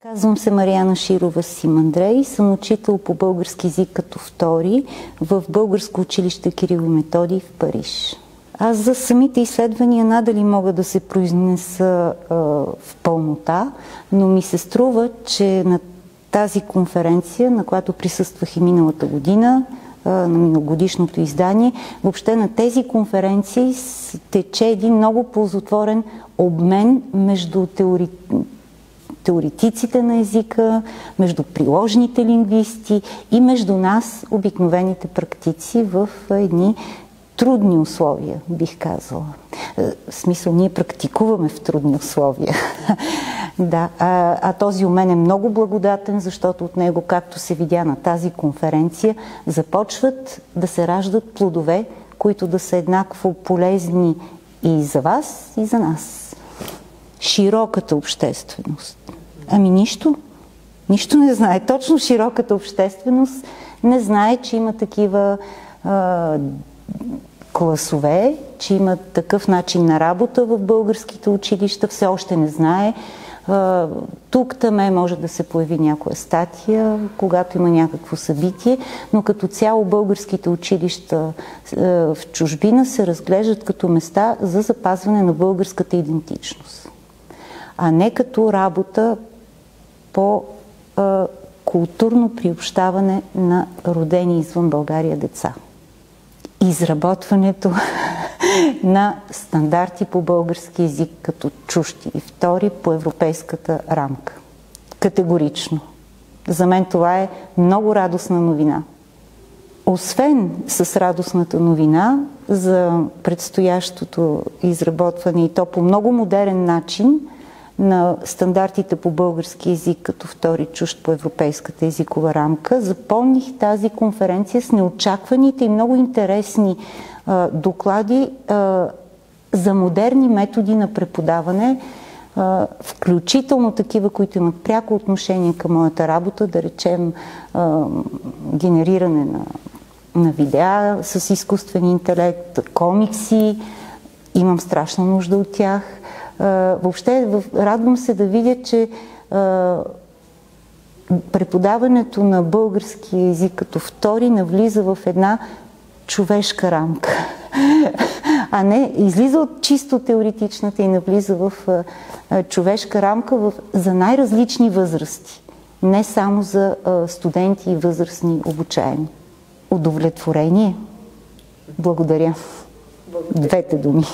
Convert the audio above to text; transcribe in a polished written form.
Казвам се Мариана Широва Симандрей, съм учител по български език като втори в Българско училище Кирил и Методий в Париж. Аз за самите изследвания надали мога да се произнеса в пълнота, но ми се струва, че на тази конференция, на която присъствах и миналата година, на миналогодишното издание, въобще на тези конференции тече един много ползотворен обмен между теоретиците на езика, между приложните лингвисти и между нас, обикновените практици, в едни трудни условия, бих казала. В смисъл, ние практикуваме в трудни условия. Да, този обмен е много благодатен, защото от него, както се видя на тази конференция, започват да се раждат плодове, които да са еднакво полезни и за вас, и за нас. Широката общественост. Ами нищо не знае. Точно широката общественост не знае, че има такива класове, че има такъв начин на работа в българските училища. Все още не знае. Тук-таме може да се появи някоя статия, когато има някакво събитие, но като цяло българските училища в чужбина се разглеждат като места за запазване на българската идентичност, а не като работа по културно приобщаване на родени извън България деца. Изработването на стандарти по български език като чужд и втори по европейската рамка. Категорично. За мен това е много радостна новина. Освен с радостната новина за предстоящото изработване, и то по много модерен начин, на стандартите по български език като втори чужд по европейската езикова рамка, запълних тази конференция с неочакваните и много интересни доклади за модерни методи на преподаване, включително такива, които имат пряко отношение към моята работа, да речем генериране на видеа с изкуствен интелект, комикси. Имам страшна нужда от тях. Въобще радвам се да видя, че преподаването на български език като втори навлиза в една човешка рамка, а не излиза от чисто теоретичната и навлиза в човешка рамка за най-различни възрасти, не само за студенти и възрастни обучаеми. Удовлетворение. Благодаря. Двете думи.